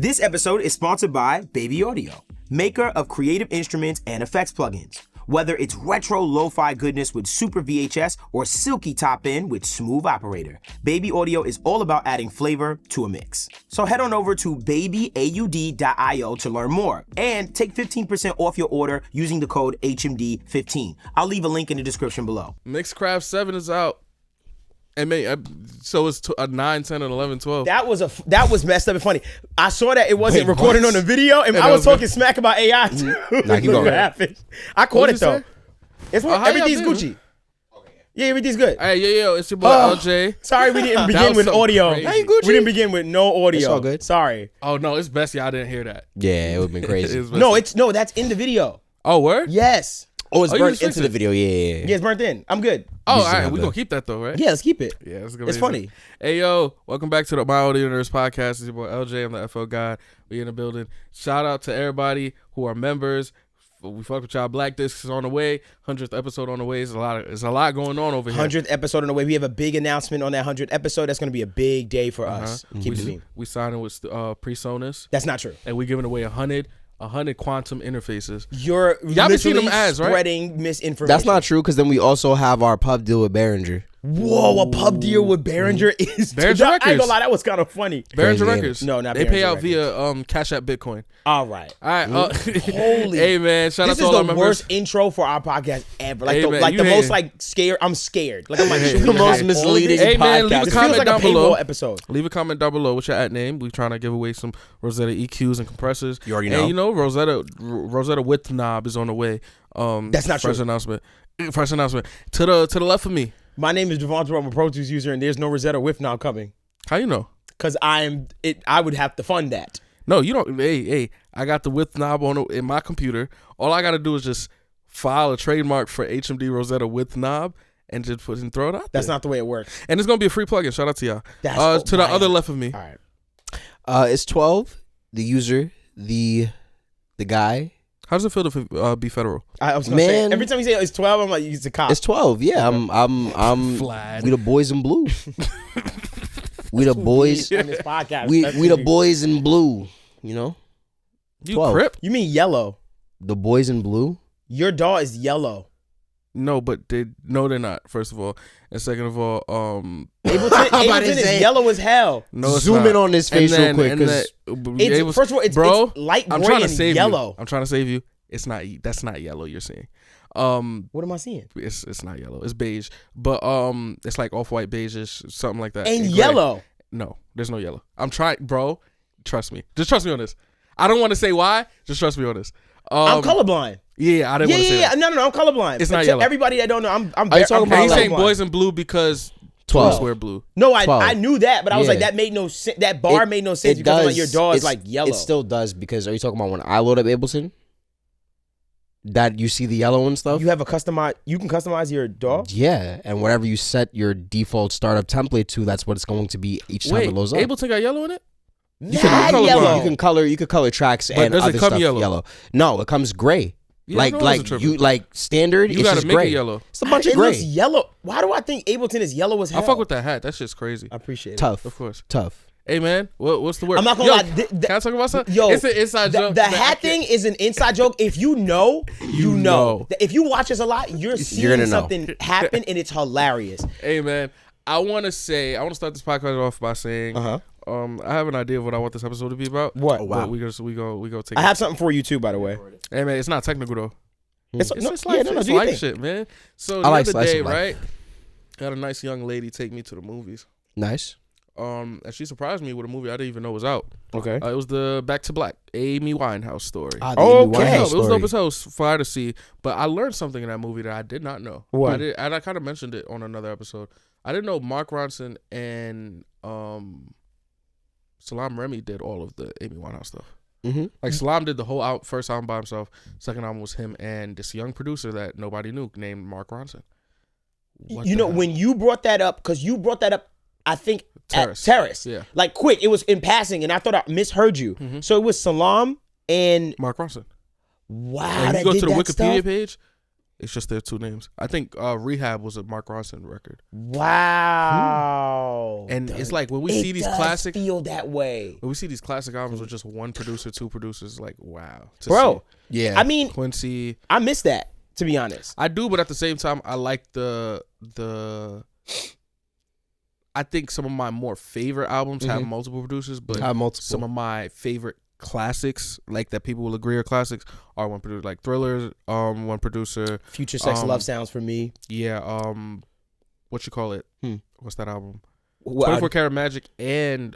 This episode is sponsored by Baby Audio, maker of creative instruments and effects plugins. Whether it's retro lo-fi goodness with super VHS or silky top end with smooth operator, Baby Audio is all about adding flavor to a mix. So head on over to babyaud.io to learn more and take 15% off your order using the code HMD15. I'll leave a link in the description below. Mixcraft 7 is out. And so it's a 9, 10, and 11, 12. That was messed up and funny. I saw that it wasn't recorded on the video, and I was talking smack about AI too. Nah, keep going. I caught it though. It's everything's Gucci. Yeah, everything's good. Hey, yo, it's your boy LJ. Sorry, we didn't begin with audio. Hey, We didn't begin with no audio. It's all good. Sorry. Oh no, it's best y'all didn't hear that. Yeah, it would have been crazy. No, that's in the video. Oh, word? Yes. Oh, it's you burnt just fixed into the it. video. Yeah. Yeah, it's burnt in. I'm good. Oh, all right, we're going to keep that though, right? Yeah, let's keep it. Yeah, It's funny. Hey, yo, welcome back to the My Audionerds podcast. It's your boy LJ. I'm the FO guy. We in the building. Shout out to everybody who are members. We fuck with y'all. Black Discs is on the way. 100th episode on the way. There's a lot going on over here. 100th episode on the way. We have a big announcement on that 100th episode. That's going to be a big day for us. Keep it moving. We signing with PreSonus. That's not true. And we giving away 100 quantum interfaces. You're Y'all been seeing them ads, right? spreading misinformation. That's not true because then we also have our pub deal with Behringer. Whoa, a pub deal with Behringer is... Behringer I ain't Records. gonna lie, that was kind of funny. Behringer Crazy, Records. No, not They Behringer pay out Records. via Cash App Bitcoin. All right. All right. Holy... Hey, man. Shout out This to is all the our members. worst intro for our podcast ever. Like, Hey, the, man, like you the most hating. like scared. I'm scared. Like I'm like, Hey, should we the have most all misleading this? Hey, man, leave a podcast. This comment feels like down a paywall below. episode. Leave a comment down below. What's your at name? We trying to give away some Rosetta EQs and compressors. You already And know. you know, Rosetta width knob is on the way. That's not fresh true. announcement. Fresh announcement. To the left of me. My name is Devvon Terrell. I'm a Pro Tools user, and there's no Rosetta with now coming How you know? because I would have to fund that. No, you don't. Hey, I got the width knob in my computer. All I got to do is just file a trademark for HMD Rosetta width knob and just throw it out That's there. not the way it works. And it's gonna be a free plugin. Shout out to y'all. That's To the other left of me. All right. It's 12. The user, the guy. How does it feel to be federal? I was gonna say, Man. every time you say it's 12, I'm like, he's a cop. It's 12. Yeah, I'm Vlad. we the boys in blue. We the boys. on this podcast. We That's the you. boys in blue. You know, You 12. Crip? You mean yellow? the boys in blue. Your dog is yellow. No, but they're not. First of all, and second of all, Ableton is yellow as hell. no, it's Zoom not. in on this face real quick, and 'cause It's, first of all, it's light I'm gray trying to and save yellow. you. I'm trying to save you. It's not. That's not yellow. You're seeing. What am I seeing? It's not yellow. It's beige, but it's like off-white beige-ish, something like that. And gray. yellow. No, there's no yellow. I'm trying, bro. Trust me. Just trust me on this. I don't want to say why. Just trust me on this. I'm colorblind. Yeah, I didn't want to say that. No, I'm colorblind. It's not To yellow. everybody that don't know, I'm Are you talking about He's like saying boys in blue because 12. twins wear blue. No, 12. I knew that, but I was Yeah. like, that made no sense. That bar made no sense because I'm like, your dog is like yellow. It still does because are you talking about when I load up Ableton? That you see the yellow and stuff? You have a you can customize your dog? Yeah, and whatever you set your default startup template to, that's what it's going to be each time Wait, it loads up. Ableton got yellow in it? You Mad can, yellow. you can color tracks But and does it other come stuff yellow? No, it comes gray. Yeah, I know it wasn't tripping. Like standard. You it's gotta just make gray. it yellow. It's a bunch It of gray. looks yellow. Why do I think Ableton is yellow as hell? I fuck with that hat. That shit's crazy. I appreciate it. Tough, Of course. tough. Hey man, what's the word? I'm not gonna Yo, lie. Can I talk about something? Yo, It's an inside joke. The hat thing is an inside joke. If you know, you know. If you watch us a lot, you're seeing gonna know. something happen, and it's hilarious. Hey man, I want to start this podcast off by saying, I have an idea of what I want this episode to be about. What? Oh, wow. But we go take. I it. have something for you too, by the way. Hey man, it's not technical though. It's It's no, just life, yeah, no, it's do your life thing. shit, man. So I the like other slice day, of life. right? I had a nice young lady take me to the movies. Nice. And she surprised me with a movie I didn't even know was out. Okay. It was the Back to Black, Amy Winehouse story. The Okay. Amy Winehouse It was story. dope as hell. It was fire to see. But I learned something in that movie that I did not know. What? And I kind of mentioned it on another episode. I didn't know Mark Ronson and Salam Remy did all of the Amy Winehouse stuff. Mm-hmm. Like Salam did the whole first album by himself. Second album was him and this young producer that nobody knew named Mark Ronson. What You the know, hell? when you brought that up, because you brought that up, I think Terrace. at Terrace. Yeah. Like quick, it was in passing, and I thought I misheard you. So it was Salam and Mark Ronson. wow, And that you go did to the that Wikipedia stuff? page, It's just their two names. I think Rehab was a Mark Ronson record. Wow. And it's like when we see these classic, feel that way. when we see these classic albums with just one producer, two producers, like wow, Bro. Yeah. I mean, Quincy. I miss that, to be honest. I do, but at the same time, I like the. I think some of my more favorite albums have multiple producers, but some of my favorite classics, like that people will agree are classics, are one producer, like Thriller, one producer. Future Sex Love Sounds for me. Yeah, what you call it? What's that album? Well, 24 Karat Magic and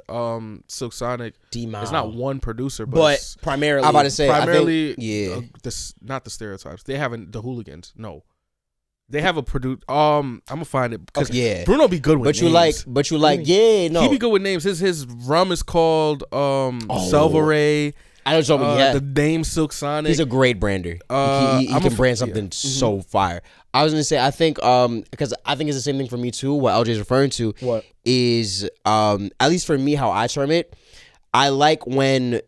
Silk Sonic. D-Mile. It's not one producer, but primarily. I'm about to say, primarily, I think, not the Stereotypes. They haven't the Hooligans. No, they have a produce. I'm gonna find it because Bruno be good with names. But you like, he be good with names. His rum is called Selvaray. I know something. The name Silk Sonic. He's a great brander. He can brand something so fire. I was gonna say, I think, because I think it's the same thing for me too. What LJ is referring to is, at least for me, how I term it. I like when,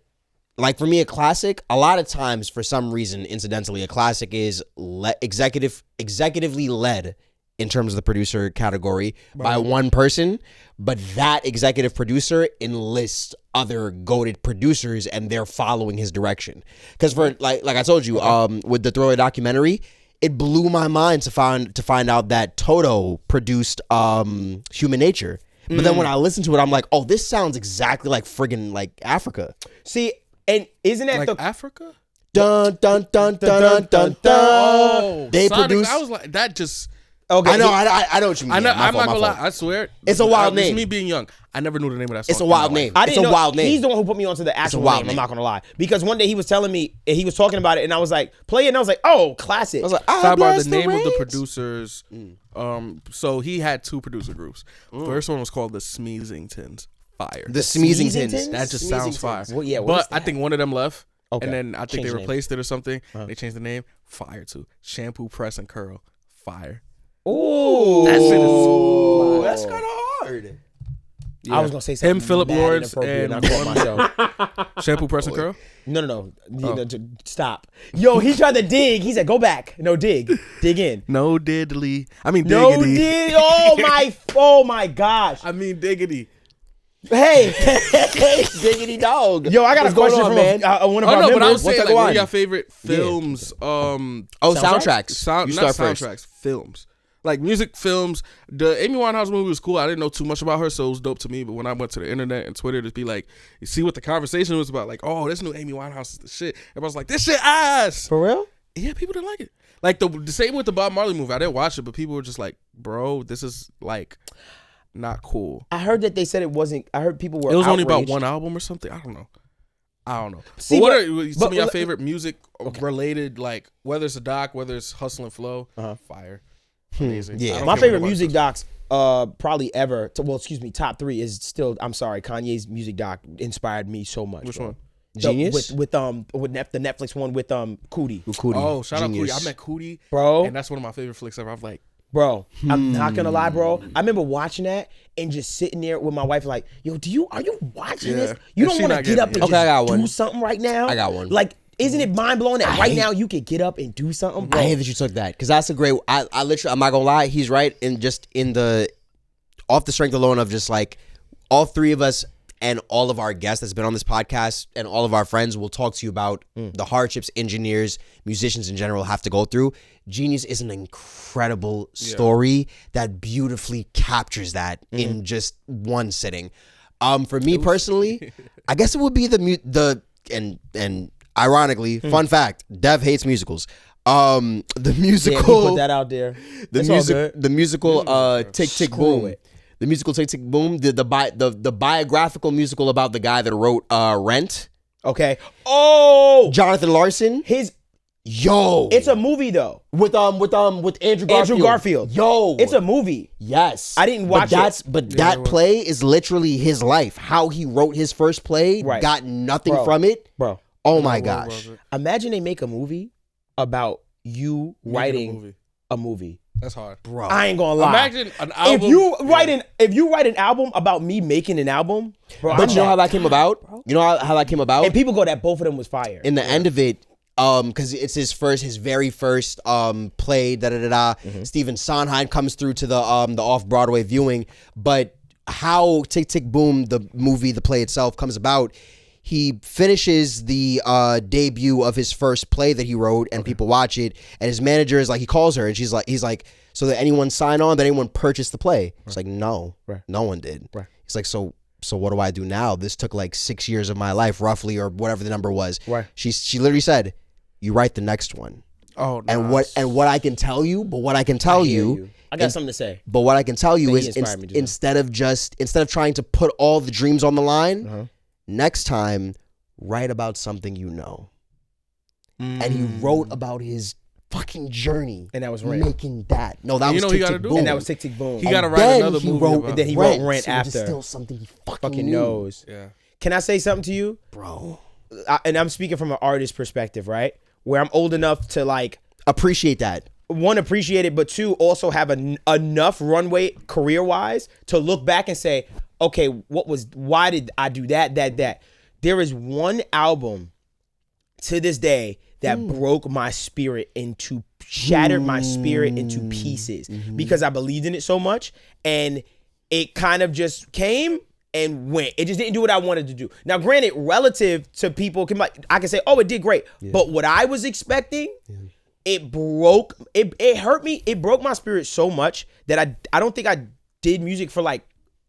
like for me, a classic. A lot of times, for some reason, incidentally, a classic is executively led in terms of the producer category by one person, but that executive producer enlists other goated producers and they're following his direction. Because for like I told you, with the Thriller documentary, it blew my mind to find out that Toto produced Human Nature. But then when I listened to it, I'm like, oh, this sounds exactly like friggin' like Africa. See, and isn't that like Africa? Dun dun dun dun dun dun dun. Oh, they Sonic, produced. I was like, that just. Okay, I know. I know what you mean. I'm not gonna lie. I swear, it's a wild name. It's me being young. I never knew the name of that song. It's a wild name. I didn't it's a know, wild name. He's the one who put me onto the actual name. I'm not gonna lie, because one day he was telling me, he was talking about it, and I was like, play it, and I was like, oh, classic. I was like, the name of the producers. So he had two producer groups. First one was called the Smeezingtons. Fire. The Smeezingtons. That just sounds fire. Well, yeah, but I think one of them left. Okay. And then I think Change they replaced name. it or something. They changed the name. Fire too. Shampoo, Press, and Curl. Fire. Ooh, that shit is that's kind of hard. Yeah. I was gonna say something. Him, Philip Lawrence, and and Shampoo, Press, and Curl. No. Stop. Yo, he tried to dig. He said, "Go back." No, dig in. No diddly. I mean, no diggity. dig. Oh my gosh. I mean, diggity. Hey, diggity dog. Yo, I got a question from one of our members. But I was saying, like, one of your favorite films. Soundtracks. Not soundtracks. Films. Like music, films. The Amy Winehouse movie was cool. I didn't know too much about her, so it was dope to me. But when I went to the internet and Twitter to be like, you see what the conversation was about, like, oh, this new Amy Winehouse is the shit. Everybody's like, this shit ass. For real? Yeah, people didn't like it. Like the same with the Bob Marley movie. I didn't watch it, but people were just like, bro, this is like not cool. I heard that they said it wasn't. I heard people were. It was only about outraged. one album or something. I don't know. See, but what are some of your favorite music related, like whether it's a doc, whether it's Hustle and Flow, Fire. Amazing. Yeah, my favorite music docs, probably ever. Top 3 is still. I'm sorry, Kanye's music doc inspired me so much. Which one? Genius with the Netflix one with Cootie. Oh, shout Genius. out Cootie! I met Cootie, bro, and that's one of my favorite flicks ever. I'm like, bro, I'm not gonna lie, bro. I remember watching that and just sitting there with my wife, like, yo, are you watching this? You don't want to get up and just do something right now? I got one. Like, isn't it mind blowing that right now you can get up and do something? Bro? I hate that you took that because that's a great. I literally, I'm not gonna lie, he's right. And just off the strength alone of just like all three of us and all of our guests that's been on this podcast and all of our friends will talk to you about the hardships engineers, musicians in general have to go through. Genius is an incredible story that beautifully captures that in just one sitting. For me personally, I guess it would be and ironically, fun fact, Dev hates musicals. The musical, he put that out there. The musical Tick Tick Boom. The musical Tick Tick Boom, the biographical musical about the guy that wrote Rent. Okay. Oh, Jonathan Larson. It's a movie though. With Andrew Garfield. Andrew Garfield. Yo. It's a movie. Yes. I didn't watch it. But that play is literally his life. How he wrote his first play, got nothing from it. Bro. Oh my gosh. Imagine they make a movie about you writing a movie. That's hard, bro. I ain't gonna lie. Imagine an album. If you write an album about me making an album, bro. But you know how that came about? You know how that came about? And people go that both of them was fire. In the end of it, because it's his very first play. Stephen Sondheim comes through to the off-Broadway viewing, but how Tick Tick Boom, the movie, the play itself, comes about. He finishes the debut of his first play that he wrote, and people watch it. And his manager is like, he calls her, and he's like, so did anyone sign on? Did anyone purchase the play? It's like, no, no one did. Right. He's like, so what do I do now? This took like 6 years of my life, roughly, or whatever the number was. Right. She literally said, you write the next one. Oh, nice. And what I can tell you, I got something to say. But what I can tell you is instead of trying to put all the dreams on the line. Next time, write about something you know. And he wrote about his fucking journey. And that was Rent. Making that. No, that was Tick Tick Boom. And that was Tick Tick Boom. He got to write another movie. And then he wrote Rent after. It's still something he fucking knows. Yeah. Can I say something to you? Bro. And I'm speaking from an artist perspective, right? Where I'm old enough to like... appreciate that. One, appreciate it, but two, also have enough runway career-wise to look back and say, okay, why did I do that? There is one album to this day that broke my spirit shattered my spirit into pieces because I believed in it so much, and it kind of just came and went. It just didn't do what I wanted to do. Now, granted, relative to people, I can say, oh, it did great. Yeah. But what I was expecting, it hurt me. It broke my spirit so much that I don't think I did music for like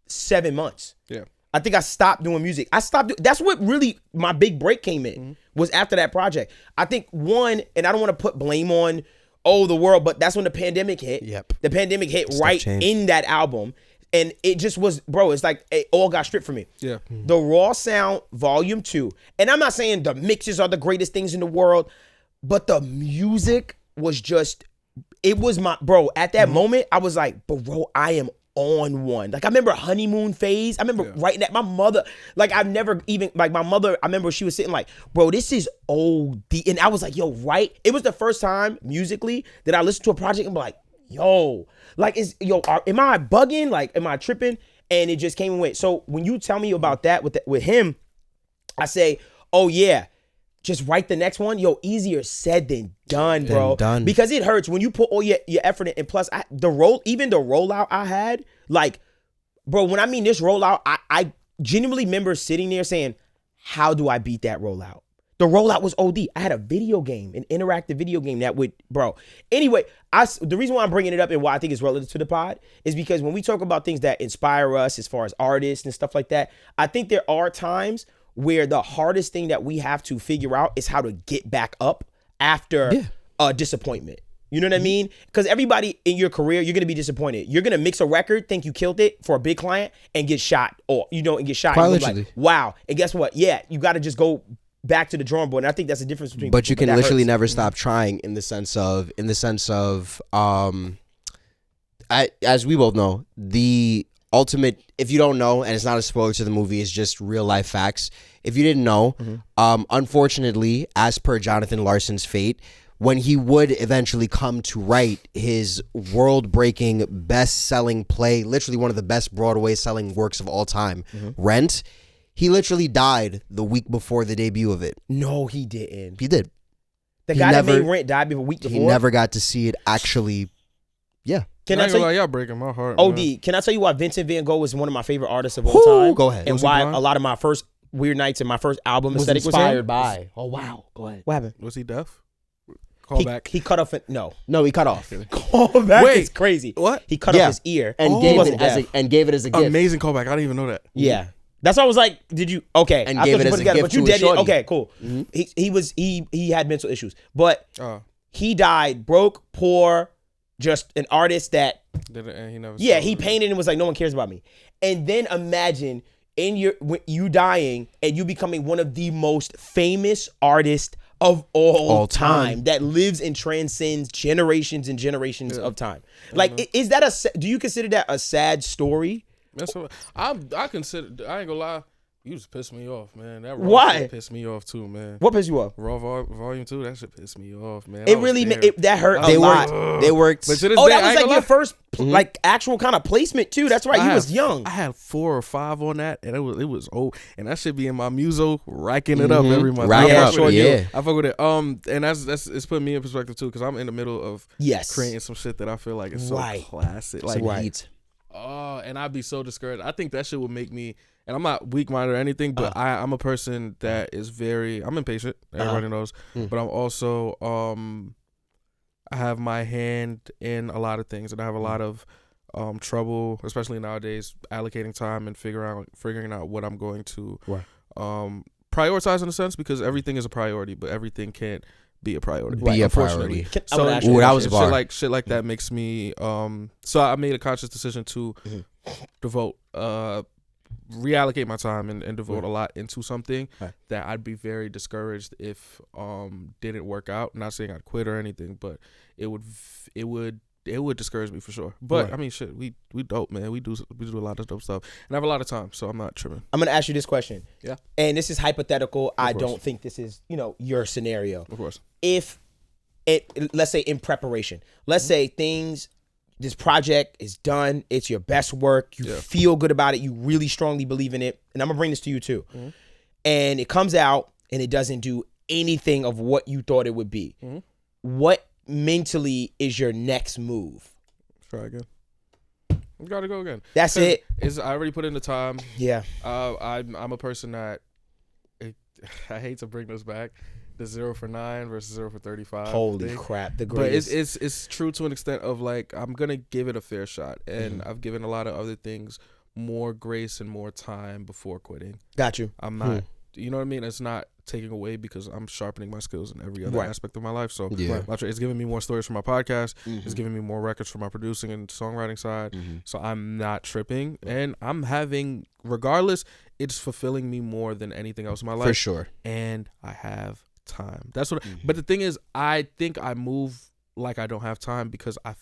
7 months. Yeah. I think I stopped doing music. That's what really my big break came in, was after that project. I think one, and I don't want to put blame on, the world, but that's when the pandemic hit. Yep. The pandemic hit right in that album. And it just was, bro, it's like it all got stripped from me. Yeah. The Raw Sound Volume 2. And I'm not saying the mixes are the greatest things in the world, but the music was just, it was my, bro, at that moment, I was like, bro, I am on one. Like, I remember honeymoon phase. I remember writing that. My mother, like, I've never even, like, my mother, I remember she was sitting like, bro, this is OD. And I was like, yo, right? It was the first time musically that I listened to a project and be like, yo, like, am I bugging? Like, am I tripping? And it just came and went. So when you tell me about that with him, I say, oh yeah, just write the next one. Yo, easier said than done, bro. Because it hurts when you put all your effort in. And plus, even the rollout I had, like, bro, when I mean this rollout, I genuinely remember sitting there saying, how do I beat that rollout? The rollout was OD. I had a video game, an interactive video game that would, bro. Anyway, the reason why I'm bringing it up and why I think it's relative to the pod is because when we talk about things that inspire us as far as artists and stuff like that, I think there are times where the hardest thing that we have to figure out is how to get back up after a disappointment. You know what I mean? Because everybody in your career, you're going to be disappointed. You're going to mix a record, think you killed it for a big client, and get shot. Or, and get shot. And like, wow. And guess what? Yeah, you got to just go back to the drawing board. And I think that's the difference between But you can literally never stop trying in the sense of, as we both know, the ultimate, if you don't know, and it's not a spoiler to the movie, it's just real life facts. If you didn't know, unfortunately, as per Jonathan Larson's fate, when he would eventually come to write his world-breaking, best-selling play, literally one of the best Broadway-selling works of all time, Rent, he literally died the week before the debut of it. No, he didn't. He did. The guy that made Rent died a week before? He never got to see it actually, Can I tell you, y'all breaking my heart. OD, man. Can I tell you why Vincent Van Gogh is one of my favorite artists of all time? Go ahead. And why a lot of my first Weird Nights and my first album aesthetic was inspired by. Oh, wow. Go ahead. What happened? Was he deaf? Call back. He cut off. No, he cut off. Callback is crazy. What? He cut off his ear and gave it as a gift. Amazing callback. I didn't even know that. Yeah. That's why I was like, did you? Okay. And gave it as a gift but you to his shorty. Okay, cool. He had mental issues. But he died broke, poor, just an artist that he painted and was like, no one cares about me. And then imagine you dying and you becoming one of the most famous artists of all time that lives and transcends generations and generations of time. Like, is that do you consider that a sad story? That's what I consider. I ain't gonna lie. You just pissed me off, man. That Why? shit pissed me off too, man. What pissed you off? Raw Volume 2, that shit pissed me off, man. It really that hurt a lot. They worked. But to this Oh, day, that I was ain't like gonna your lie. first like actual kind of placement too. That's right. You was young. I had 4 or 5 on that, and it was old, and that should be in my muso, racking it up every month. Rack it I up, fuck with yeah. it. I fuck with it. And that's it's putting me in perspective too, because I'm in the middle of creating some shit that I feel like is so classic. Like, Heat. and I'd be so discouraged. I think that shit would make me. And I'm not weak-minded or anything, but I'm a person that is I'm impatient. Everybody knows. But I'm also, I have my hand in a lot of things, and I have a lot of trouble, especially nowadays, allocating time and figuring out what I'm going to prioritize in a sense, because everything is a priority, but everything can't be a priority. Be a priority. So that was a bar. Shit like that makes me. So I made a conscious decision to devote. Reallocate my time and devote a lot into something that I'd be very discouraged if didn't work out. Not saying I'd quit or anything, but it would discourage me for sure. But I mean, shit, we dope, man. We do a lot of dope stuff, and I have a lot of time, so I'm not tripping. I'm gonna ask you this question. Yeah. And this is hypothetical. I don't think this is your scenario. Of course. If let's say in preparation, let's say this project is done. It's your best work. You feel good about it. You really strongly believe in it. And I'm going to bring this to you too. And it comes out and it doesn't do anything of what you thought it would be. What mentally is your next move? Try again. We got to go again. That's it. I already put in the time. Yeah. I'm a person that I hate to bring this back. The 0 for 9 versus 0 for 35. Holy crap, the greatest. But it's true to an extent of like, I'm gonna give it a fair shot, and I've given a lot of other things more grace and more time before quitting. Got you. I'm not, you know what I mean? It's not taking away, because I'm sharpening my skills in every other aspect of my life. So it's giving me more stories for my podcast. It's giving me more records for my producing and songwriting side. So I'm not tripping, and I'm having, regardless, it's fulfilling me more than anything else in my life. For sure. And I have time. That's what. But the thing is, I think I move like I don't have time because I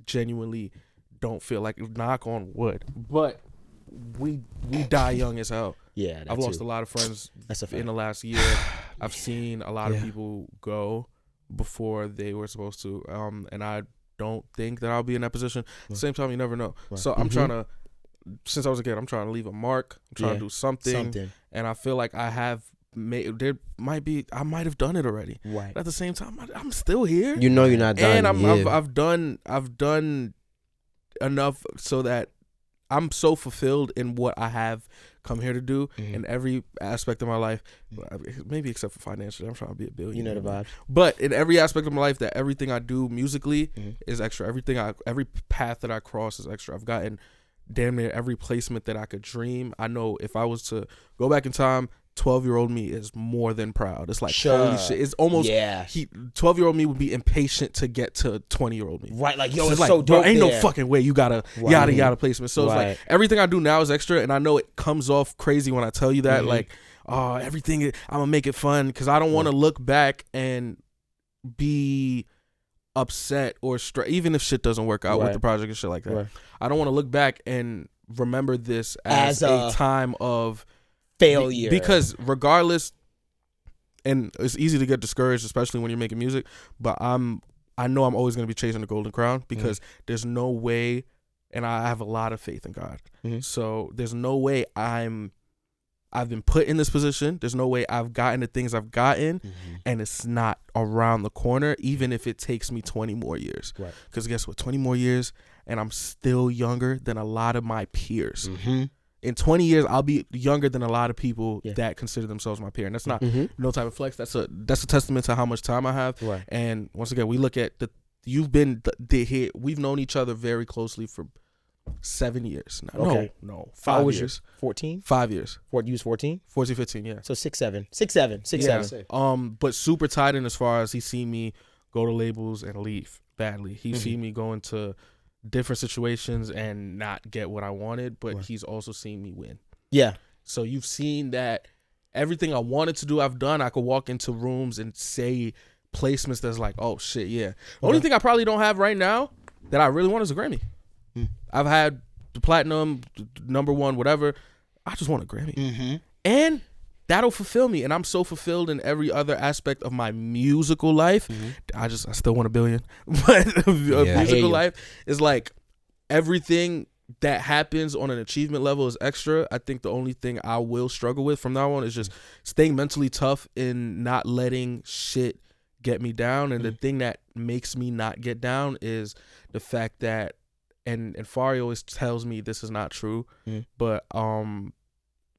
genuinely don't feel like, knock on wood, but we die young as hell. Yeah, I've lost a lot of friends in the last year. I've seen a lot of people go before they were supposed to, and I don't think that I'll be in that position. At the same time, you never know. So I'm trying to, since I was a kid, I'm trying to leave a mark. I'm trying to do something, and I feel like I have. I might have done it already. Right. But at the same time, I'm still here. You're not done. And I've done enough so that I'm so fulfilled in what I have come here to do in every aspect of my life. Maybe except for financially, I'm trying to be a billionaire. You know the vibe. But in every aspect of my life, that everything I do musically is extra. Every path that I cross is extra. I've gotten damn near every placement that I could dream. I know if I was to go back in time, 12-year-old me is more than proud. It's like, holy shit. It's almost, 12-year-old me would be impatient to get to 20-year-old me. Right, like, yo, so it's like, so dope. Ain't no fucking way you gotta yada placement. So it's like, everything I do now is extra, and I know it comes off crazy when I tell you that. Like, everything, I'm gonna make it fun, because I don't want to look back and be upset or even if shit doesn't work out with the project and shit like that. I don't want to look back and remember this as a time of failure, because regardless, and it's easy to get discouraged, especially when you're making music, but I know I'm always going to be chasing the golden crown, because there's no way, and I have a lot of faith in God, so there's no way I've been put in this position. There's no way I've gotten the things I've gotten, and it's not around the corner, even if it takes me 20 more years. Because guess what? 20 more years, and I'm still younger than a lot of my peers. In 20 years, I'll be younger than a lot of people that consider themselves my peer. And that's not no type of flex. That's a testament to how much time I have. And once again, we look at we've known each other very closely for 7 years now. No, 5 years. 14? 5 years. You was 14? 14, 15, yeah. So 6, 7. 6, 7. 6, 7. But super tied in as far as he's seen me go to labels and leave badly. He's seen me go into different situations and not get what I wanted, but he's also seen me win. Yeah. So you've seen that everything I wanted to do, I've done. I could walk into rooms and say placements that's like, oh shit, yeah. The only thing I probably don't have right now that I really want is a Grammy. I've had the platinum, number one, whatever. I just want a Grammy. And that'll fulfill me. And I'm so fulfilled in every other aspect of my musical life. I still want $1 billion. But musical life is like everything that happens on an achievement level is extra. I think the only thing I will struggle with from now on is just staying mentally tough and not letting shit get me down. And the thing that makes me not get down is the fact that, and Fari always tells me this is not true, but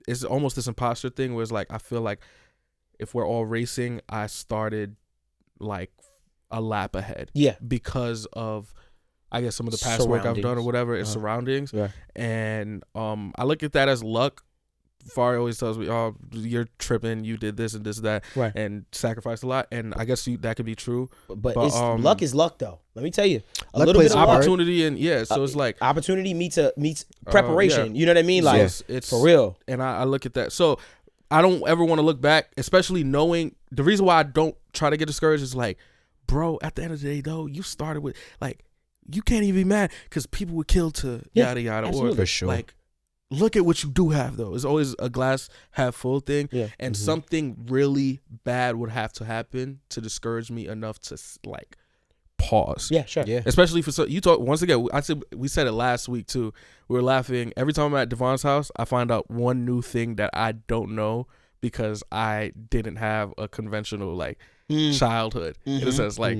it's almost this imposter thing where it's like I feel like if we're all racing, I started like a lap ahead. Yeah. Because of, I guess, some of the past work I've done or whatever, and surroundings. Yeah. And I look at that as luck. Fari always tells me, "Oh, you're tripping. You did this and this and that, and sacrificed a lot." And I guess that could be true. But luck is luck, though. Let me tell you, a little bit of opportunity and so it's like opportunity meets preparation. You know what I mean? Like it's for real. And I look at that. So I don't ever want to look back, especially knowing the reason why I don't try to get discouraged is like, bro, at the end of the day, though, you started with like, you can't even be mad because people would kill to yada yada. Absolutely. Or for sure. Like, look at what you do have, though. It's always a glass half full thing. Yeah. And something really bad would have to happen to discourage me enough to like pause. Yeah, sure. Yeah. Especially for you talk once again. We said it last week too. We were laughing every time I'm at Devvon's house. I find out one new thing that I don't know because I didn't have a conventional like childhood. In a sense, like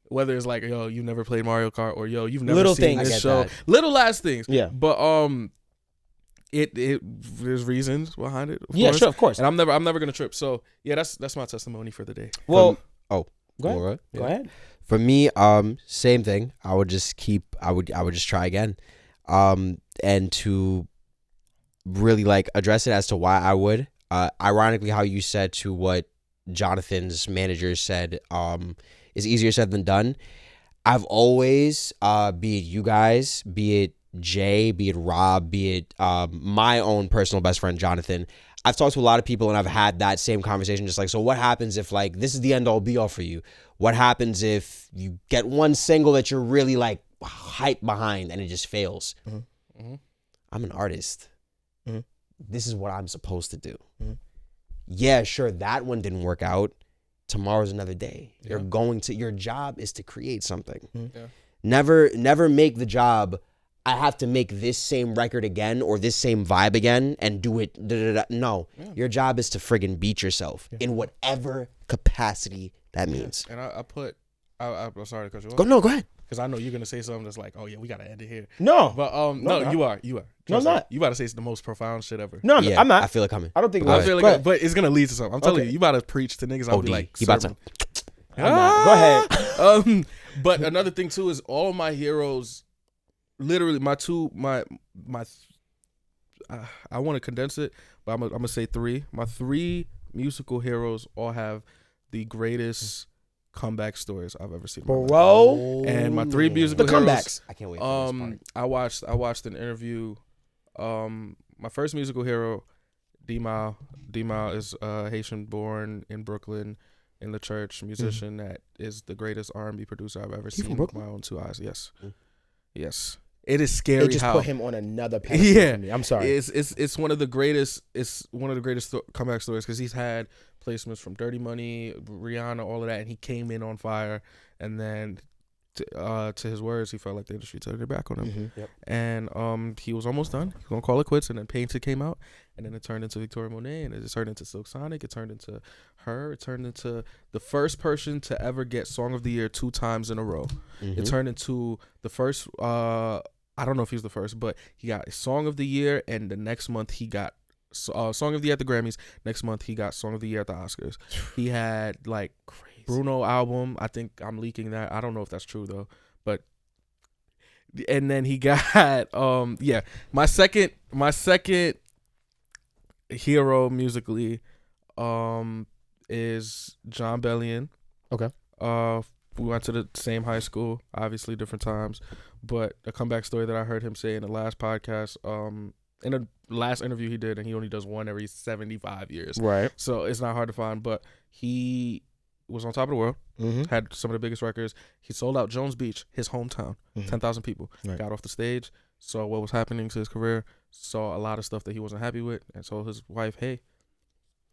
whether it's like, yo, you never played Mario Kart, or yo, you've never little seen things. this show. Little last things. Yeah. But there's reasons behind it. Yeah, course. Sure, of course. And I'm never gonna trip. So yeah, that's my testimony for the day. Well, go ahead. Go ahead. For me, same thing. I would just try again, and to really like address it as to why I would. Ironically, how you said to what Jonathan's manager said, is easier said than done. I've always, be it you guys, be it Jay, be it Rob, be it my own personal best friend Jonathan, I've talked to a lot of people and I've had that same conversation, just like, so what happens if like this is the end all be all for you? What happens if you get one single that you're really like hyped behind and it just fails? I'm an artist. This is what I'm supposed to do. Yeah, sure, that one didn't work out. Tomorrow's another day. Yeah. Your job is to create something. Yeah. Never make the job, I have to make this same record again or this same vibe again and do it. No, your job is to friggin' beat yourself in whatever capacity that means. And I'm sorry to cut you off. Go ahead. Because I know you're gonna say something that's like, oh yeah, we gotta end it here. No, but no, you are. No, I'm not. You about to say the most profound shit ever. No, I'm not. I feel it coming. I don't think. I feel like, but it's gonna lead to something. I'm telling you about to preach to niggas. I'll be like, he about to. Go ahead. But another thing too is all my heroes, literally I want to condense it, but I'm gonna say 3. My 3 musical heroes all have the greatest comeback stories I've ever seen. Bro, and my 3 musical heroes, comebacks. I can't wait for this part. I watched an interview. My first musical hero, D-Mal. D-Mal is Haitian born in Brooklyn, in the church, musician that is the greatest R&B producer I've ever seen with my own 2 eyes. Yes. Yes. It is scary. They just put him on another pedestal for me. I'm sorry. It's one of the greatest. It's one of the greatest comeback stories because he's had placements from Dirty Money, Rihanna, all of that, and he came in on fire. And then, to his words, he felt like the industry turned their back on him. Yep. And he was almost done. He was gonna call it quits. And then Painted came out, and then it turned into Victoria Monet, and it turned into Silk Sonic. It turned into her. It turned into the first person to ever get Song of the Year 2 times in a row. It turned into the first. I don't know if he was the first, but he got Song of the Year, and the next month he got Song of the Year at the Grammys. Next month he got Song of the Year at the Oscars. He had like crazy Bruno album. I think I'm leaking that. I don't know if that's true though, but and then he got my second hero musically is John Bellion. Okay. We went to the same high school, obviously different times, but a comeback story that I heard him say in the last podcast, in the last interview he did, and he only does one every 75 years. Right. So it's not hard to find, but he was on top of the world, had some of the biggest records. He sold out Jones Beach, his hometown, 10,000 people. Right. Got off the stage, saw what was happening to his career, saw a lot of stuff that he wasn't happy with, and told his wife, hey,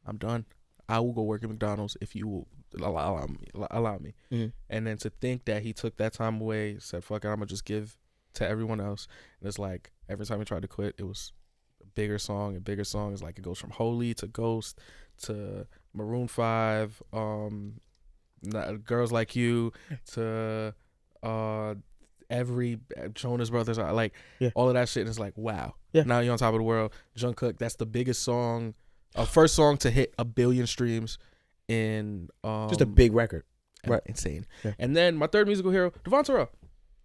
I'm done. I will go work at McDonald's if you will allow me. Mm-hmm. And then to think that he took that time away, said, fuck it, I'm going to just give to everyone else. And it's like every time he tried to quit, it was a bigger song and bigger song. It's like it goes from Holy to Ghost to Maroon 5, Girls Like You to every Jonas Brothers, like all of that shit. And it's like, wow. Yeah. Now you're on top of the world. Jungkook, that's the biggest song, first song to hit 1 billion streams in just a big record. Right. Insane. Yeah. And then my third musical hero, Devvon Terrell.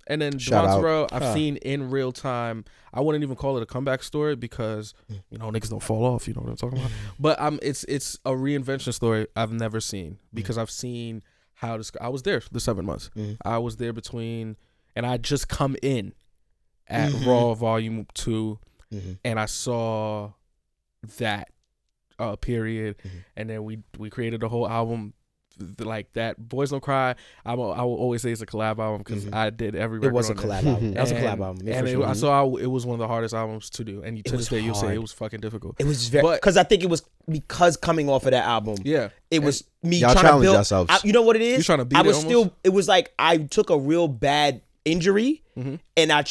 And then Shout Devvon out. Terrell, I've seen in real time. I wouldn't even call it a comeback story because, niggas don't fall off. You know what I'm talking about? But it's a reinvention story I've never seen because I've seen how this. I was there for the 7 months. I was there between, and I just come in at Raw Volume 2, and I saw that period, and then we created a whole album. Like that, Boys Don't Cry. I will always say it's a collab album because I did every record. It was a on collab there. album. That was a collab album. And I saw it was one of the hardest albums to do. And to this day, you'll say it was fucking difficult. It was very, because I think it was because coming off of that album. Yeah, it was me y'all trying to build. yourselves. You know what it is? You're trying to beat I was it still. almost? It was like I took a real bad injury. And I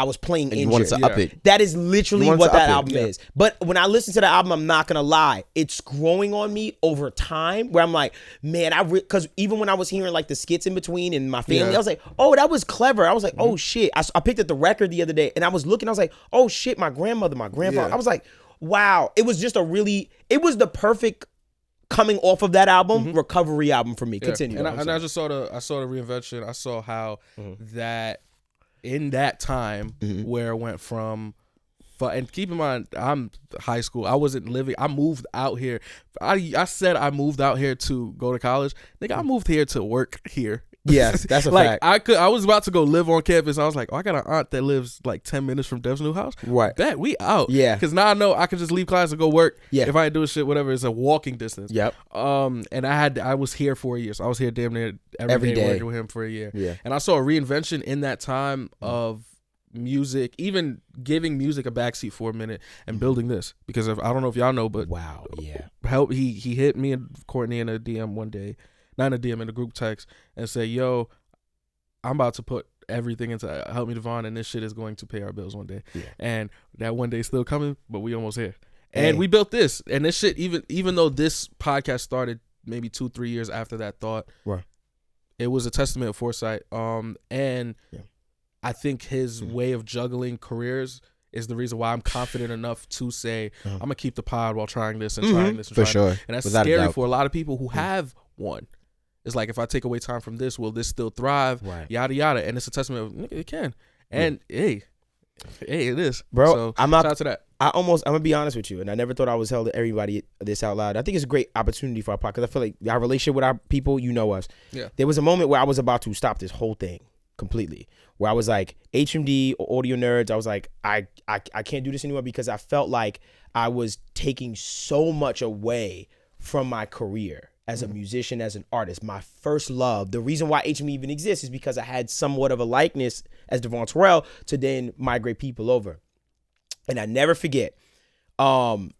was playing And you injured. wanted to up it. That is literally You wanted what to that up it. album is. But when I listen to the album, I'm not gonna lie, it's growing on me over time. Where I'm like, man, because even when I was hearing like the skits in between and my family, I was like, oh, that was clever. I was like, oh shit. I picked up the record the other day and I was looking. I was like, oh shit, my grandmother, my grandfather. I was like, wow. It was just it was the perfect coming off of that album recovery album for me. Continue. And I just saw the reinvention. I saw how that. In that time where it went from, and keep in mind, I'm high school. I wasn't living. I moved out here. I said I moved out here to go to college. Nigga, I moved here to work here. Yes, that's a like fact. I was about to go live on campus. I was like, oh, I got an aunt that lives like 10 minutes from Dev's new house. Right. Bet we out. Yeah. Because now I know I can just leave class and go work. Yeah. If I ain't doing shit, whatever, it's a walking distance. Yep. And I was here for a year. So I was here damn near every day working with him for a year. Yeah. And I saw a reinvention in that time of music, even giving music a backseat for a minute and building this. Because I don't know if y'all know, but wow, yeah. He hit me and Courtney in a DM one day, not in a DM, in a group text, and said, yo, I'm about to put everything into Help Me Devvon, and this shit is going to pay our bills one day. Yeah. And that one day is still coming, but we almost here. And we built this. And this shit, even though this podcast started maybe 2-3 years after that thought, right, it was a testament of foresight. And I think his way of juggling careers is the reason why I'm confident enough to say I'm gonna keep the pod while trying this and trying this and for trying sure. This. And that's Without a scary doubt. for a lot of people who have one. It's like, if I take away time from this, will this still thrive? Right. Yada yada. And it's a testament of, nigga, it can. And hey, it is, bro. So I'm not. shout out to that. I'm gonna be honest with you, and I never thought I was held to everybody this out loud. I think it's a great opportunity for our podcast. I feel like our relationship with our people, you know us. Yeah. There was a moment where I was about to stop this whole thing completely, where I was like, HMD or Audio Nerds, I was like, I can't do this anymore, because I felt like I was taking so much away from my career as a musician, as an artist. My first love, the reason why HMD even exists is because I had somewhat of a likeness as Devvon Terrell to then migrate people over. And I never forget, this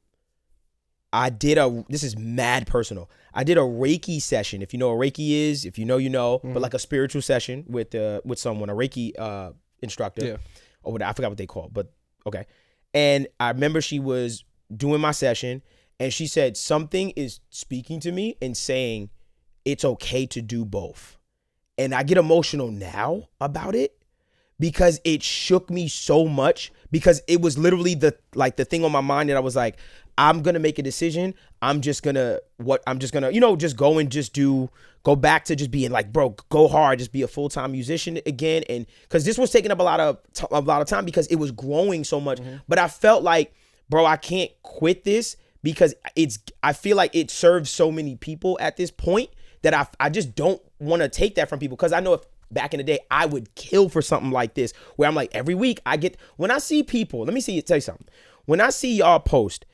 is mad personal. I did a Reiki session. If you know what Reiki is, if you know, you know, but like a spiritual session with someone, a Reiki instructor. Yeah. Or what, I forgot what they call it, but okay. And I remember she was doing my session, and she said, something is speaking to me and saying it's okay to do both. And I get emotional now about it, because it shook me so much, because it was literally the thing on my mind that I was like, I'm going to make a decision. I'm just going to, just go and just go back to just being like, bro, go hard, just be a full-time musician again. And because this was taking up a lot of time, because it was growing so much. But I felt like, bro, I can't quit this, because I feel like it serves so many people at this point that I just don't want to take that from people. Because I know if back in the day, I would kill for something like this, where I'm like, every week when I see people, tell you something. When I see y'all post,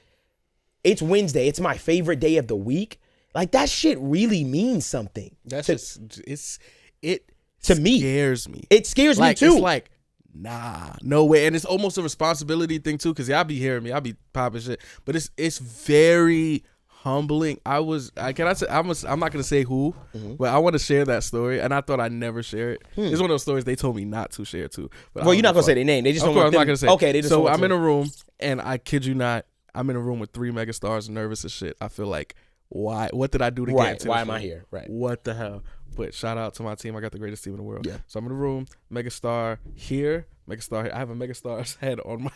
it's Wednesday, it's my favorite day of the week, like that shit really means something. It to me. Scares me. It scares me too. It's like, nah, no way. And it's almost a responsibility thing too, because y'all be hearing me, I'll be popping shit. But it's very humbling. I'm not gonna say who, but I want to share that story, and I thought I'd never share it. It's one of those stories they told me not to share too. But well, you're not gonna say their name. They just don't want I'm not gonna say. Okay, they just so I'm in a room, and I kid you not, I'm in a room with 3 megastars, nervous as shit. I feel like, why? What did I do to get into Why this am I room? here? Right. What the hell? But shout out to my team. I got the greatest team in the world. Yeah. So I'm in the room, megastar here, megastar here. I have a megastar's head on my.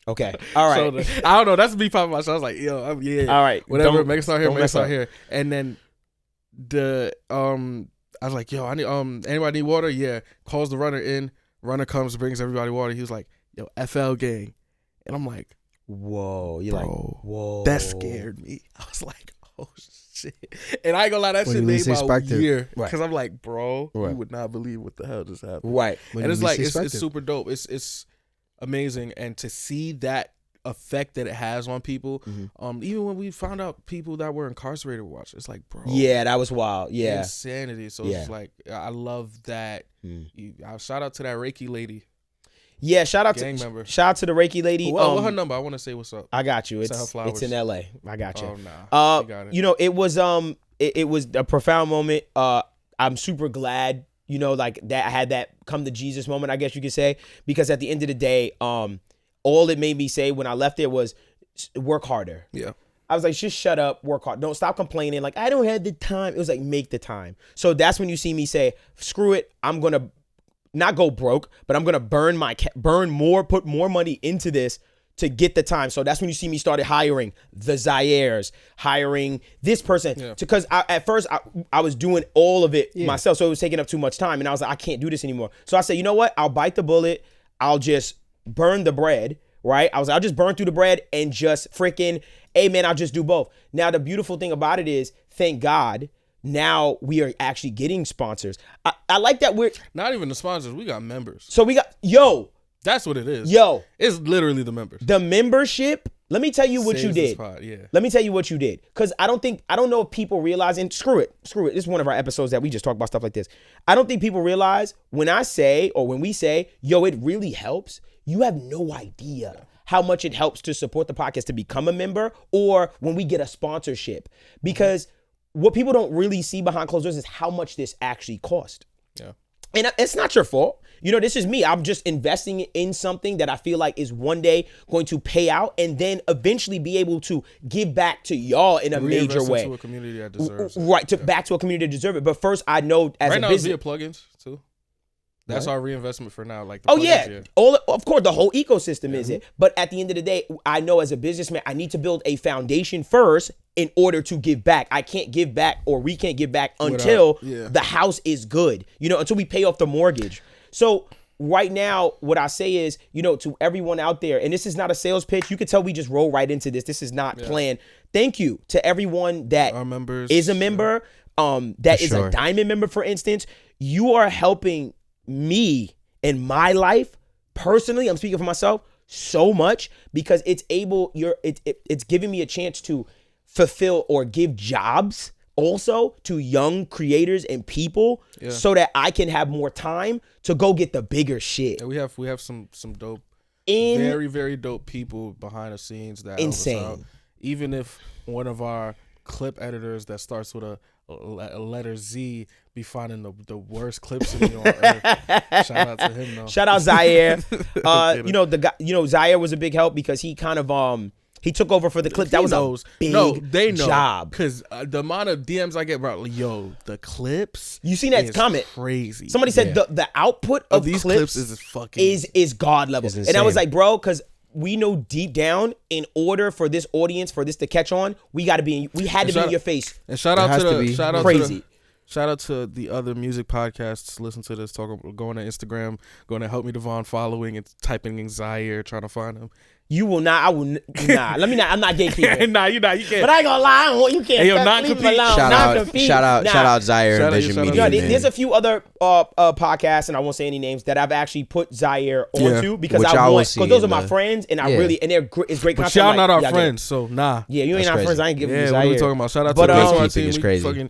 Okay. All right. shoulder. I don't know. That's me popping my shoulder. I was like, yo, All right. whatever. Megastar here, don't mess megastar up. here. And then I was like, yo, I need anybody need water? Yeah. Calls the runner in. Runner comes, brings everybody water. He was like, yo, FL gang. And I'm like, whoa. You're like, whoa. that scared me. I was like, oh shit. And I ain't gonna lie, that When shit you made least my expect it. year. Right. Because I'm like, bro, Right. you would not believe what the hell just happened. Right. When And you it's least like, expect it's it. super dope. It's amazing. And to see that effect that it has on people, even when we found out people that were incarcerated watch, it's like, bro, Yeah, that was wild. Yeah. insanity. So Yeah. it's like, I love that. I'll shout out to that Reiki lady. Yeah, shout out Gang to member. the Reiki lady. What her number? I want to say what's up. I got you. Send her flowers. It's in LA. I got you. Oh nah, you got it. You know, it was it was a profound moment. I'm super glad, you know, like that I had that come to Jesus moment, I guess you could say, because at the end of the day, all it made me say when I left there was work harder. Yeah. I was like, just shut up, work hard. Don't stop complaining. Like, I don't have the time. It was like, make the time. So that's when you see me say, screw it. I'm going to not go broke, but I'm going to put more money into this to get the time. So that's when you see me started hiring the Zaires, hiring this person. Because at first I was doing all of it myself. So it was taking up too much time. And I was like, I can't do this anymore. So I said, you know what? I'll bite the bullet. I'll just burn the bread, right? I was like, I'll just burn through the bread and just freaking, hey man, I'll just do both. Now, the beautiful thing about it is, thank God, now we are actually getting sponsors. I like that we're Not even the sponsors. We got members. so we got That's what it is. it's literally the members. the membership. Let me tell you what you Saves the did. spot, yeah. Let me tell you what you did. Because I don't know if people realize, and screw it. This is one of our episodes that we just talk about stuff like this. I don't think people realize when I say, or when we say, yo, it really helps, you have no idea how much it helps to support the podcast to become a member, or when we get a sponsorship. Because what people don't really see behind closed doors is how much this actually cost. Yeah. And it's not your fault. You know, this is me. I'm just investing in something that I feel like is one day going to pay out and then eventually be able to give back to y'all in a major Reinvest way. into a community that deserves it. Right, back to a community that deserves it. But first, I know as Right a now, it's business. via plugins too. That's our reinvestment for now. Like, Oh yeah, of course, the whole ecosystem is it. But at the end of the day, I know as a businessman, I need to build a foundation first in order to give back. I can't give back, or we can't give back until the house is good. You know, until we pay off the mortgage. So right now, what I say is, you know, to everyone out there, and this is not a sales pitch. You can tell we just roll right into this. This is not planned. Thank you to everyone that our members is a member, that is a diamond member, for instance. You are helping me in my life personally. I'm speaking for myself so much because it's giving me a chance to fulfill or give jobs also to young creators and people so that I can have more time to go get the bigger shit. And we have some dope, very, very dope people behind the scenes that help us out. Even if one of our clip editors that starts with a letter Z be finding the worst clips in on earth. Shout out to him though. Shout out Zaire. You know, the guy, you know, Zaire was a big help because he kind of he took over for the clip. That was a big job. Because the amount of DMs I get about, yo, the clips. You seen that comment? Crazy. Somebody said the output of these clips is fucking is god level. And I was like, bro, because we know deep down, in order for this audience, for this to catch on, we had to be in your face. And shout out crazy. Shout out to the other music podcasts. Listen to this. Going to Instagram. Going to Help Me Devvon following and typing in Zaire, trying to find him. You will not. I will not. Let me not. I'm not gatekeeping. Nah, you're not. You can't. But I ain't gonna lie. You can't. Hey, yo, leave him alone. Shout out Zaire and Vision Media. There's a few other podcasts, and I won't say any names, that I've actually put Zaire onto because because those are my friends, and and it's great. But y'all not our friends, so nah. Yeah, you ain't our friends. I ain't giving you Zaire. What are we talking about? Shout out to the rest of our team. It's crazy.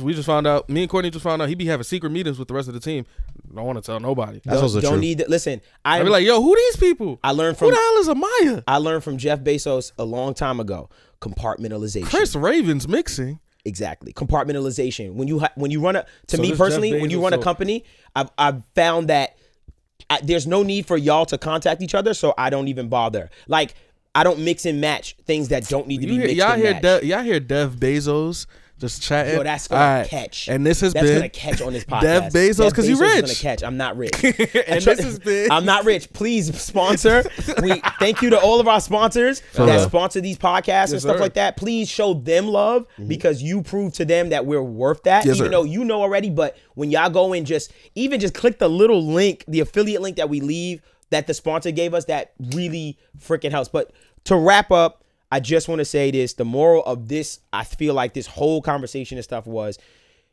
We just found out. Me and Courtney just found out he be having secret meetings with the rest of the team. don't want to tell nobody. That's also don't true. need to, listen. I be like, yo, who these people? I learned Who from the hell is Amaya? I learned from Jeff Bezos a long time ago. Compartmentalization. Chris Ravens mixing. Exactly. Compartmentalization. When you run a to So me this personally, Jeff when you Bezos, run a so- company, I've found that there's no need for y'all to contact each other, so I don't even bother. Like I don't mix and match things that don't need to be mixed and matched. Y'all hear Dev Bezos just chatting? Yo, that's gonna catch. And this has that's been gonna catch on this podcast. Dev Bezos because he's Bezos is rich. gonna catch. I'm not rich. And this has been. I'm not rich. Please sponsor. We thank you to all of our sponsors that sponsor these podcasts and stuff sir. like that. Please show them love because you prove to them that we're worth that. Yes, even sir. though you know already, but when y'all go and just click the little link, the affiliate link that we leave that the sponsor gave us, that really freaking helps. But to wrap up, I just want to say this. The moral of this, I feel like this whole conversation and stuff was,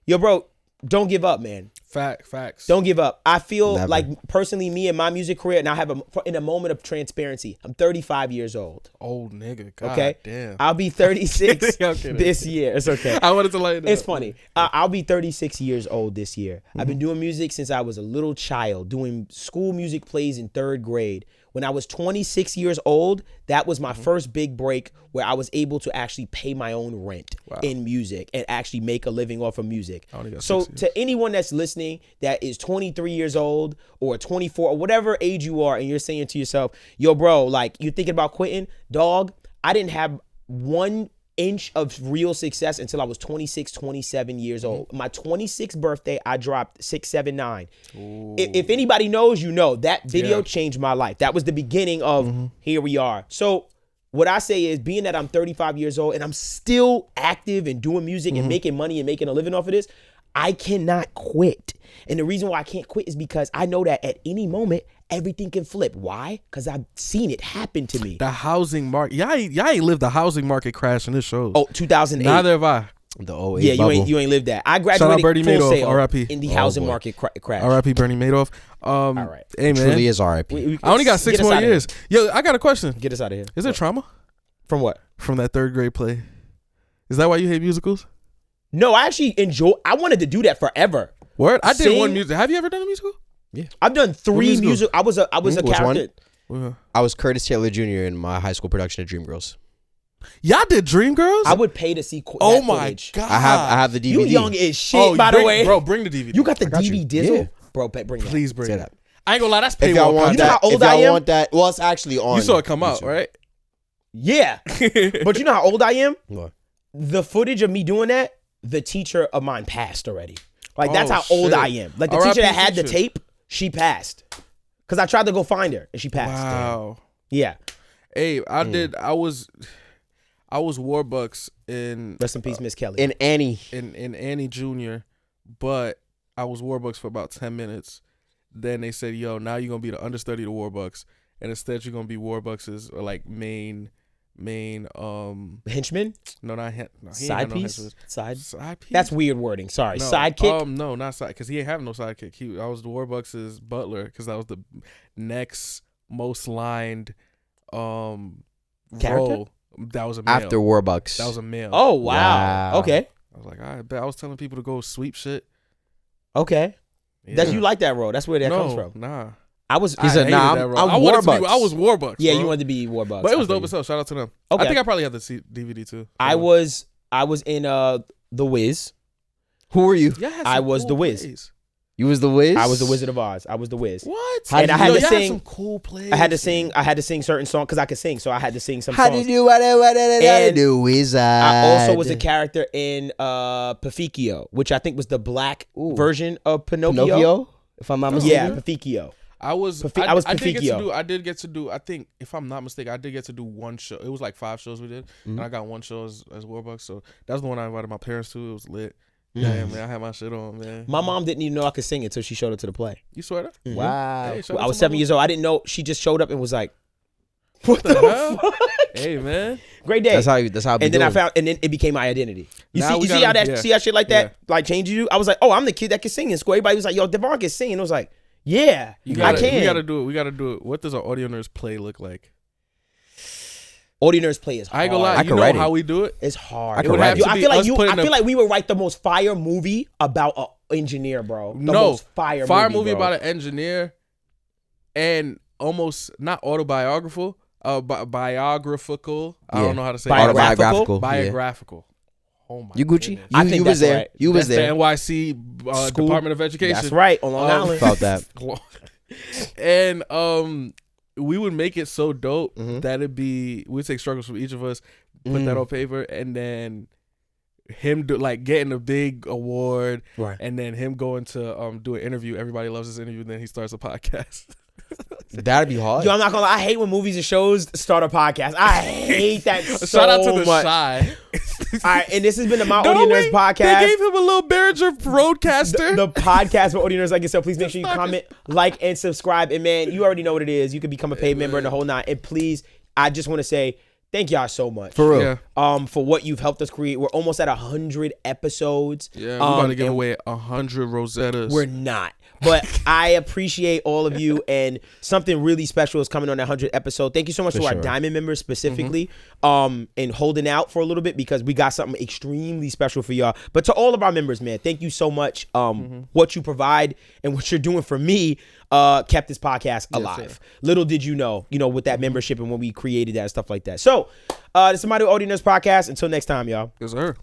yo, bro, don't give up, man. Facts. Don't give up. I feel Never. like personally, me and my music career, and I have in a moment of transparency. I'm 35 years old. Old nigga. God Okay, damn. I'll be 36 I'm kidding. this year. It's okay. I wanted to let It's funny. I'll be 36 years old this year. I've been doing music since I was a little child, doing school music plays in 3rd grade. When I was 26 years old, that was my first big break where I was able to actually pay my own rent in music and actually make a living off of music. only got So 6 years. to anyone that's listening that is 23 years old or 24 or whatever age you are, and you're saying to yourself, yo, bro, like you're thinking about quitting, dog, I didn't have 1 inch of real success until I was 26, 27 years old. My 26th birthday, I dropped 679. If anybody knows, you know that video changed my life. That was the beginning of here we are. So what I say is, being that I'm 35 years old and I'm still active and doing music and making money and making a living off of this, I cannot quit. And the reason why I can't quit is because I know that at any moment, everything can flip. Why? Because I've seen it happen to me. The housing market. Y'all ain't lived the housing market crash in this show. Oh, 2008. Neither have I. The 08 Yeah, bubble. you ain't lived that. I Shout out graduated Bernie full Madoff, sale R.I.P. in the Oh, housing boy. market crash. R.I.P. Bernie Madoff. All right. Hey, man. Truly is RIP. I only got 6 Get us more outta here. years. Yo, I got a question. Get us out of here. Is there trauma From what? from that 3rd grade play? Is that why you hate musicals? No, I actually I wanted to do that forever. Word? I did Sing- one music. Have you ever done a musical? I've done 3 musical? music. I was a Which character. Well, I was Curtis Taylor Jr. in my high school production of Dreamgirls. y'all did Dreamgirls? I would pay to see. Oh that my footage. god! I have the DVD. You young as shit, Oh, by the way. bro, bring the DVD. You got the got you. DVD dizzle, Yeah. bro. Bring that. Please bring Say it. that. I ain't gonna lie. That's If y'all paywall want content. know how that, old if y'all I am? want that, well, it's actually on. You saw it come out, YouTube. right? Yeah, but you know how old I am? What? The footage of me doing that, the teacher of mine passed already. Like that's Oh, how old shit. I am. Like the R.I.P. teacher that had the teacher. tape, she passed. Cause I tried to go find her and she passed. Wow. Yeah. Hey, I did. I was Warbucks in Rest in peace, Miss Kelly. In Annie. in Annie Jr., but I was Warbucks for about 10 minutes. Then they said, "Yo, now you're gonna be the understudy to Warbucks, and instead you're gonna be Warbucks' like main Henchman? no, not he ain't Side had no piece? henchman. Side? Side piece. That's weird wording. Sorry. No, Sidekick? no, not side, because he ain't have no sidekick. I was the Warbucks' butler, because that was the next most lined Character? role. That was a male. After Warbucks. That was a male. Oh, wow. Wow. Okay. I was like, I bet. I was telling people to go sweep shit. Okay. Yeah. That you like that role. That's where that comes from. Nah. I was He said, hated nah, that I'm role. I wanted to be. Warbucks. I was Warbucks. Yeah, bro. you wanted to be Warbucks. But it was I feel dope as hell. Shout out to them. Okay. I think I probably had the DVD too. I was in The Wiz. Who were you? Yeah, I was the Wiz. You was the Wiz? I was the Wizard of Oz. I was the Wiz. What? And I had to y'all sing- some cool plays. I had to sing certain songs because I could sing, so I had to sing some How songs. did you what And do, Wizard? I also was a character in Paficchio, which I think was the black version of Pinocchio. Pinocchio, if I'm not mistaken. Yeah, Paficchio. I was. I was I did get to Paficchio. do. I did get to do. I think, if I'm not mistaken, I did get to do one show. It was like 5 shows we did, and I got one show as Warbucks. So that was the one I invited my parents to. It was lit. Yeah, man, I had my shit on, man. My mom didn't even know I could sing until she showed up to the play. You swear that? Wow. Hey, shout out I was to 7 my years old. I didn't know. She just showed up and was like, "What mom. the Hell? fuck?" Hey, man. Great day. That's how it be And then I doing. and then it became my identity. You Now see, we see how gotta- that yeah. see how shit like that like changes you. I was like, oh, I'm the kid that can sing in school. Everybody was like, yo, Devvon can sing, and I was like, yeah, You I gotta, can. We gotta do it. We gotta do it. What does an audio nerds play look like? Audionerds play is hard. I ain't gonna lie. I You can know write how it. we do it? It's hard. I can write it. I be feel like us you. putting I feel a- like we would write the most fire movie about engineer, bro. The No, most fire movie bro. about an engineer, and almost not autobiographical, biographical. I don't know how to say Autobiographical. Biographical. Oh my You Gucci? goodness. I think you was that's there. right. You was That's there. the NYC School. Department of Education. That's right, on Long Island. Felt that. And we would make it so dope Mm-hmm. that we'd take struggles from each of us, put that on paper, and then him getting a big award, Right. and then him going to do an interview. Everybody loves this interview, and then he starts a podcast. That'd be hard. Yo, I'm not gonna lie. I hate when movies and shows start a podcast. I hate that so Shout out to the much. Shy. All right, and this has been the My No, Audio Nerds wait, podcast. They gave him a little Behringer Roadcaster. The podcast for Audio Nerds like yourself. Please make sure you comment, like, and subscribe. And man, you already know what it is. You can become a paid member in the whole nine. And please, I just want to say thank y'all so much. For real. Yeah. For what you've helped us create. We're almost at 100 episodes. Yeah, we're about to give and away 100 Rosettas. We're not. But I appreciate all of you, and something really special is coming on that 100th episode. Thank you so much to our Diamond members specifically, and holding out for a little bit, because we got something extremely special for y'all. But to all of our members, man, thank you so much. What you provide and what you're doing for me kept this podcast alive. Little did you know, with that membership and when we created that and stuff like that. So, this is My Audio Nerds podcast. Until next time, y'all. Yes, sir.